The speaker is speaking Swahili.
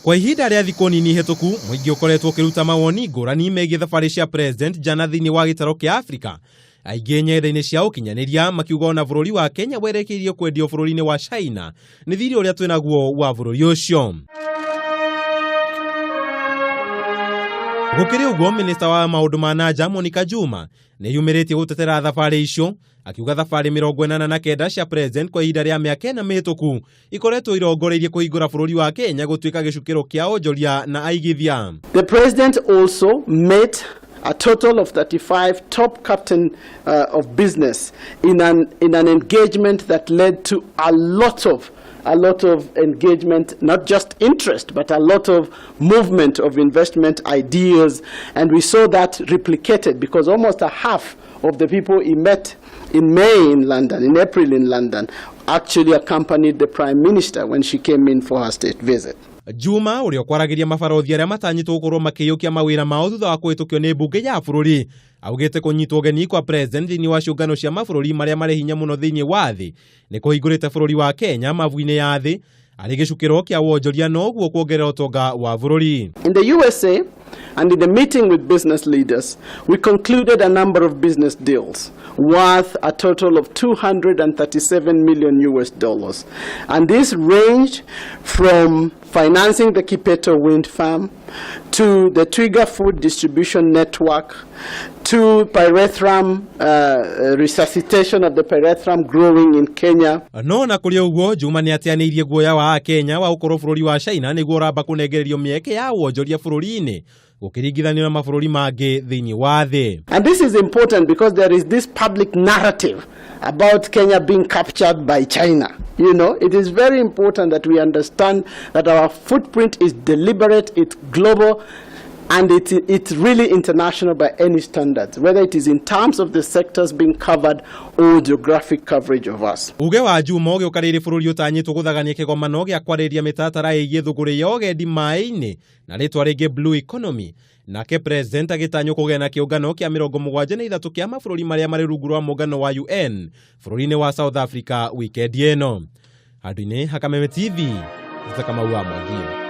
Kwa ihinda rĩa thikũ nini hĩtũku, mũingĩ ũkoretwo ũkĩruta mawoni ngũrani megiĩ thabarĩ cia President Jana thĩinĩ wa gĩtaro kĩa Afrika. Aingĩ nyenda-inĩ cia ũkinyanĩria makiuga ona bũrũri wa Kenya werekeirio kwendio bũrũri-inĩ wa China nĩ thirĩ ũrĩa twĩnaguo wa bũrũri ũcio. Gũkĩrĩ ũguo, minista wa maũndũ ma nanja Monica Juma nĩ yumĩrĩtie gũtetera thabarĩ icio, akiuga thabarĩ 49 cia President kwa ihinda rĩa mĩaka 4 mĩhĩtũku ikoretwo irongoreirie kũhingũra bũrũri wa Kenya gũtuĩka gĩcukĩro kĩa onjoria na aigithia. The president also met a total of 35 top captain of business in an engagement that led to a lot of engagement, not just interest, but a lot of movement of investment ideas. And we saw that replicated because almost a half of the people he met in May in London, in April in London, actually accompanied the Prime Minister when she came in for her state visit. Juma ũrĩa kwaragĩria mabarothi arĩa matanyitwo gũkorwo makĩiyũkia mawĩra mao thutha wa kũhĩtũkio nĩ mbunge ya bũrũri, augĩte kũnyitwo ũgeni kwa President thĩinĩ wa ciũngano cia mabũrũri marĩa marĩ hinya mũno thĩinĩ wa thĩ nĩ kũhingũrĩte bũrũri wa Kenya mabu-inĩ ya thĩ arĩ gĩcukĩro kĩa wonjoria na ũguo kuongerera ũtonga wa bũrũri. In the USA and in the meeting with business leaders, we concluded a number of business deals worth a total of $237 million. And this ranged from financing the Kipeto wind farm to the Twiga food distribution network to pyrethrum, resuscitation of the pyrethrum growing in Kenya. No na kũrĩ ũguo, Juma nĩ ateanĩirie guoya wa Kenya wa gũkorwo bũrũri wa China nĩguo ũramba kũnengererio mĩeke ya wonjoria bũrũri-inĩ gũkĩringithanio na mabũrũri mangĩ thĩinĩ wa thĩ. And this is important because there is this public narrative about Kenya being captured by China. You know, it is very important that we understand that our footprint is deliberate, it's global, and it's really international by any standards, whether it is in terms of the sectors being covered or geographic coverage of us. Uge wa Juma ũgĩũkarĩire bũrũri ũtanyĩtwo gũthagania kĩgomano gĩa kwarĩria mĩtaratara ĩgiĩ thũgũrĩ ya ũgendi maĩ-inĩ na rĩtwa rĩngĩ blue economy, nake President agĩtanywo kũgĩa na kĩũngano kĩa 73 kĩa mabũrũri marĩa marĩ rungu rwa mũngano wa UN bũrũri-inĩ wa South Africa weekend ĩno. Handũ-inĩ ha Kameme TV, Kamau wa Mwangi.